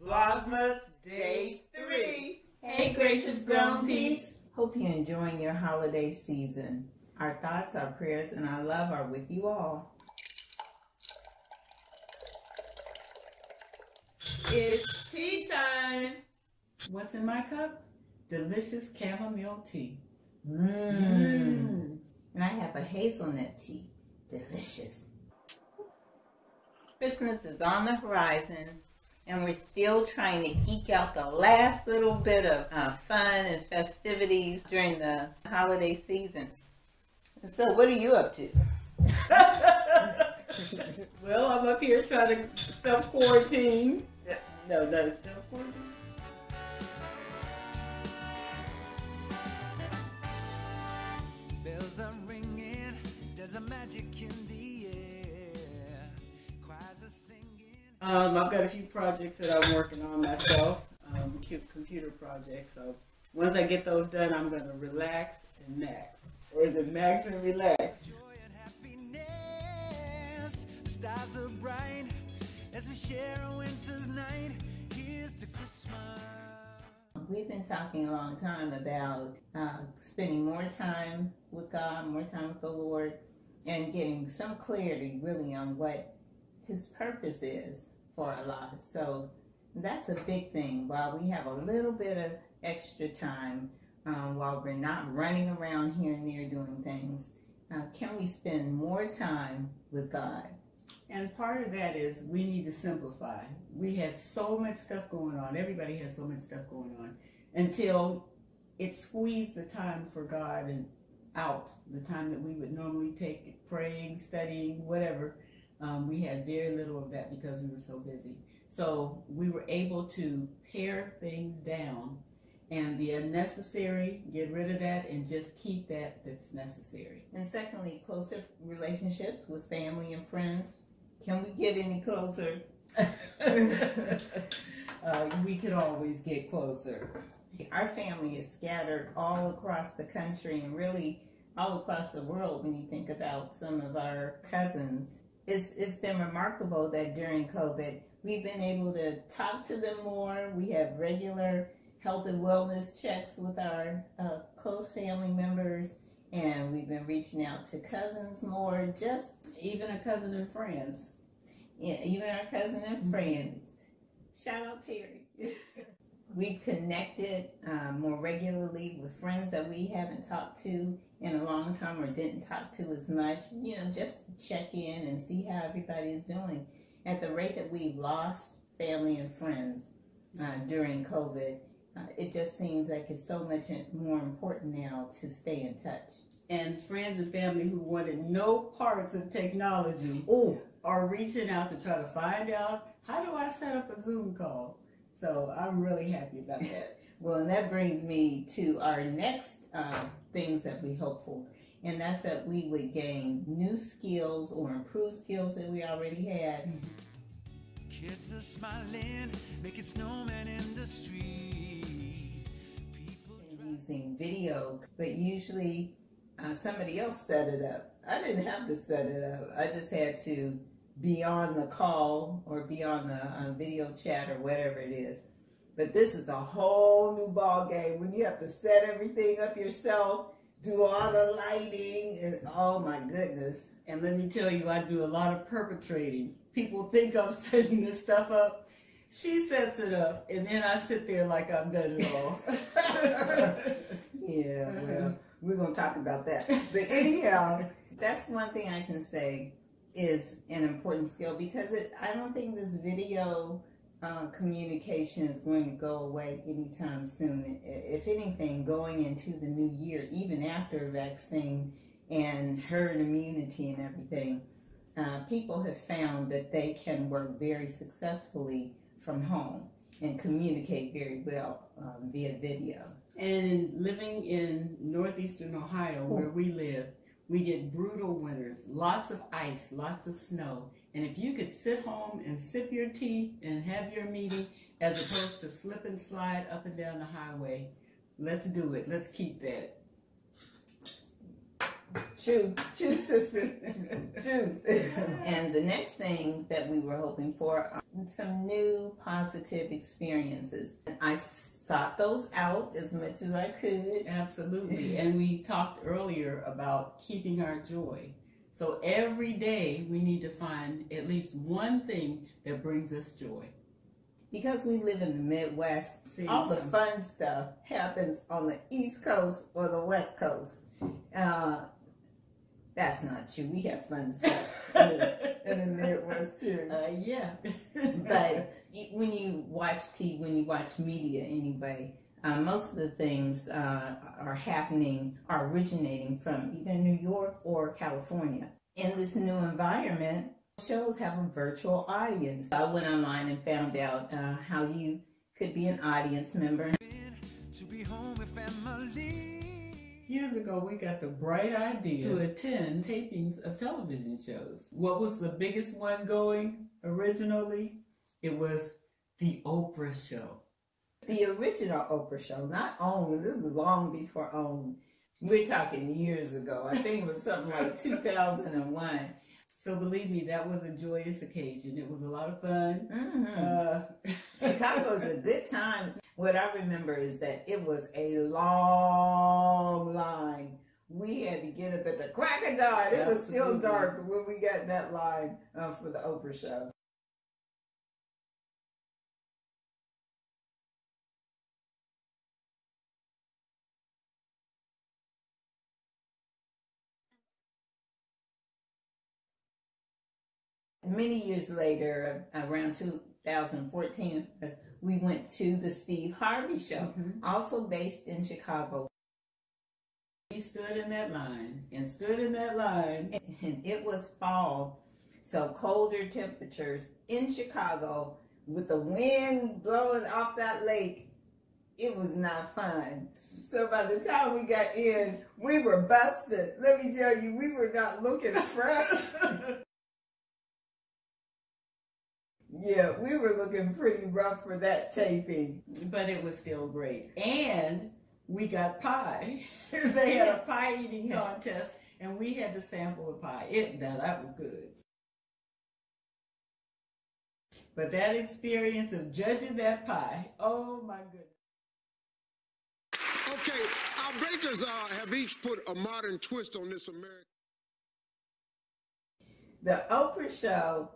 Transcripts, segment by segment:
Vlogmas Day 3. Hey gracious grown peeps. Hope you're enjoying your holiday season. Our thoughts, our prayers, and our love are with you all. It's tea time. What's in my cup? Delicious chamomile tea. And I have a hazelnut tea. Delicious. Christmas is on the horizon, and we're still trying to eke out the last little bit of fun and festivities during the holiday season. So what are you up to? Well, I'm up here trying to self-quarantine. No, not self-quarantine. Bells are ringing, there's a magic in the air. Choirs are singing. I've got a few projects that I'm working on myself, computer projects. So once I get those done, I'm going to relax and max. Or is it max and relax? Joy and happiness, the stars are bright as we share a winter's night. Here's to Christmas. We've been talking a long time about spending more time with God, more time with the Lord, and getting some clarity really on what His purpose is for our lives. So that's a big thing. While we have a little bit of extra time, while we're not running around here and there doing things, can we spend more time with God? And part of that is we need to simplify. We had so much stuff going on. Everybody has so much stuff going on until it squeezed the time for God and out, the time that we would normally take praying, studying, whatever. We had very little of that because we were so busy. So we were able to pare things down, and the unnecessary, get rid of that and just keep that's necessary. And secondly, closer relationships with family and friends. Can we get any closer? We could always get closer. Our family is scattered all across the country and really all across the world when you think about some of our cousins. It's been remarkable that during COVID, we've been able to talk to them more. We have regular health and wellness checks with our close family members, and we've been reaching out to cousins more, just Even a cousin in France. yeah, even our cousin and friends. Shout out Terry. We've connected more regularly with friends that we haven't talked to in a long time or didn't talk to as much, just to check in and see how everybody is doing. At the rate that we've lost family and friends during COVID, it just seems like it's so much more important now to stay in touch. And friends and family who wanted no parts of technology are reaching out to try to find out, how do I set up a Zoom call? So I'm really happy about that. Well, and that brings me to our next things that we hope for. And that's that we would gain new skills or improve skills that we already had. Kids are smiling, making snowmen in the street. People Using video, but usually somebody else set it up. I didn't have to set it up. I just had to be on the call or be on the video chat or whatever it is. But this is a whole new ball game when you have to set everything up yourself, do all the lighting, and oh my goodness. And let me tell you, I do a lot of perpetrating. People think I'm setting this stuff up. She sets it up, and then I sit there like I've done it all. Yeah, well, we're going to talk about that. But anyhow, that's one thing I can say is an important skill, because I don't think this video communication is going to go away anytime soon. If anything, going into the new year, even after a vaccine and herd immunity and everything, people have found that they can work very successfully from home and communicate very well via video. And living in northeastern Ohio, where we live, we get brutal winters, lots of ice, lots of snow. And if you could sit home and sip your tea and have your meeting, as opposed to slip and slide up and down the highway, let's do it. Let's keep that. True, sister, true. And the next thing that we were hoping for, some new positive experiences. I sought those out as much as I could. Absolutely. And we talked earlier about keeping our joy. So every day we need to find at least one thing that brings us joy. Because we live in the Midwest, all the fun stuff happens on the East Coast or the West Coast. That's not true. We have fun stuff in the Midwest too. Yeah. But when you watch TV, when you watch media anyway, most of the things are originating from either New York or California. In this new environment, shows have a virtual audience. I went online and found out how you could be an audience member. To be home with family. Years ago, we got the bright idea to attend tapings of television shows. What was the biggest one going originally? It was the Oprah Show. The original Oprah Show, not OWN. This is long before OWN. We're talking years ago. I think it was something like 2001. So believe me, that was a joyous occasion. It was a lot of fun. Mm-hmm. Chicago was a good time. What I remember is that it was a long line. We had to get up at the crack of dawn. It was still dark when we got in that line for the Oprah Show. Many years later, around 2014, we went to the Steve Harvey Show, also based in Chicago. We stood in that line and stood in that line. And it was fall, so colder temperatures in Chicago with the wind blowing off that lake. It was not fun. So by the time we got in, we were busted. Let me tell you, we were not looking fresh. Yeah, we were looking pretty rough for that taping. But it was still great. And we got pie. They had a pie eating contest, and we had to sample the pie. That was good. But that experience of judging that pie, oh my goodness. Okay, our bakers have each put a modern twist on this American. The Oprah Show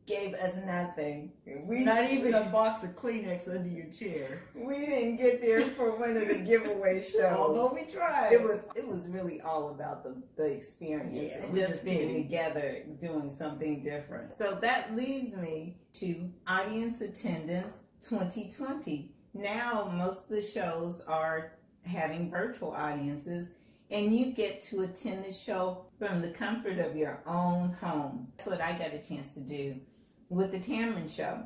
gave us nothing. Not even a box of Kleenex under your chair. We didn't get there for one of the giveaway shows. Although we tried. It was really all about the experience and just being together, doing something different. So that leads me to audience attendance 2020. Now most of the shows are having virtual audiences, and you get to attend the show from the comfort of your own home. That's what I got a chance to do with the Cameron Show.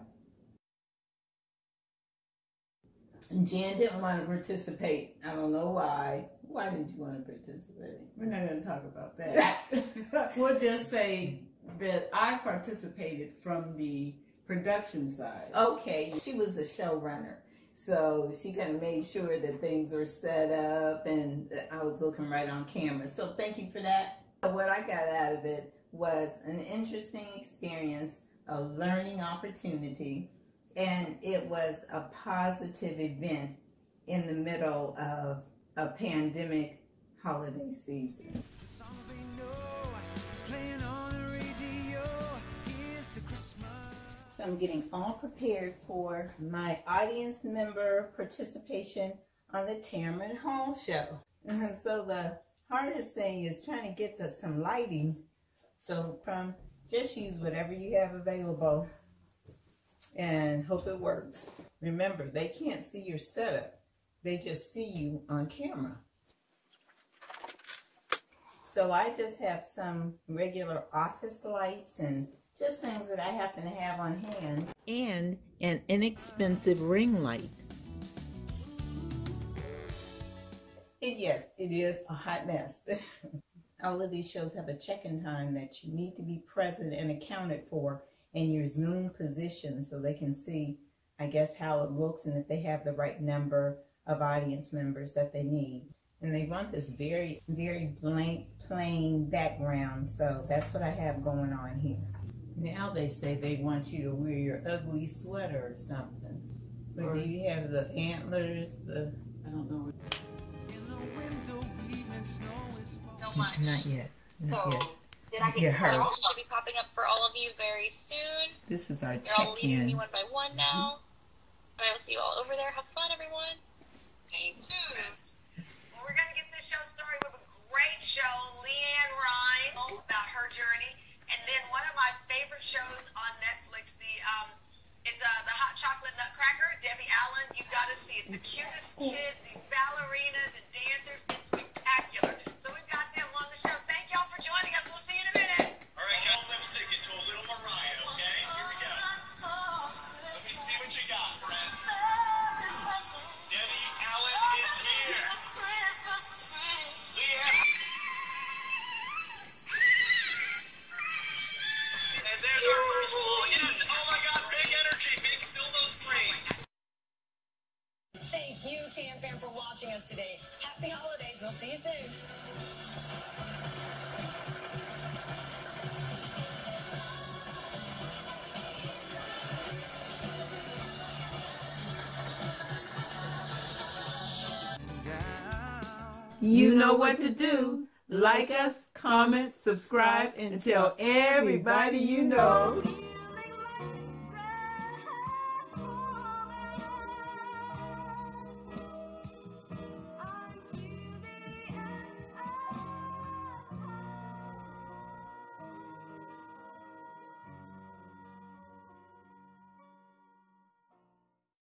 And Jan didn't want to participate. I don't know why. Why did you want to participate? We're not going to talk about that. We'll just say that I participated from the production side. Okay, she was the showrunner. So she kind of made sure that things were set up and I was looking right on camera. So thank you for that. What I got out of it was an interesting experience, a learning opportunity, and it was a positive event in the middle of a pandemic holiday season. So I'm getting all prepared for my audience member participation on the Tamron Hall Show. And so the hardest thing is trying to get some lighting. So just use whatever you have available and hope it works. Remember, they can't see your setup. They just see you on camera. So I just have some regular office lights and just things that I happen to have on hand. And an inexpensive ring light. And yes, it is a hot mess. All of these shows have a check-in time that you need to be present and accounted for in your Zoom position so they can see, I guess, how it looks and if they have the right number of audience members that they need. And they want this very, very blank, plain background. So that's what I have going on here. Now they say they want you to wear your ugly sweater or something. But do you have the antlers? I don't know. So much. Not yet. So, did I get cards should be popping up for all of you very soon. This is our You're all leaving me check-in. one by one now. But I will see you all over there. Have fun, everyone. Thanks. Well, we're going to get this show started with a great show, Leanne Rhymes, about her journey. And then one of my favorite shows on Netflix, it's the Hot Chocolate Nutcracker, Debbie Allen. You've got to see it. The cutest kids, these ballerinas and dancers. It's spectacular. So we've got them on the show. Thank y'all for joining us. We'll see you in a minute. All right, guys, lip sync it to a little Mariah, okay? Here we go. Let me see what you got, friends. Debbie Allen is here. Leanne. And there's our first wall. Yes, oh my God, big energy, big fill those screens. Thank you, TM Fam, for watching us today. Happy holidays. We'll see you soon. You know what to do. Like us, comment, subscribe, and tell everybody you know.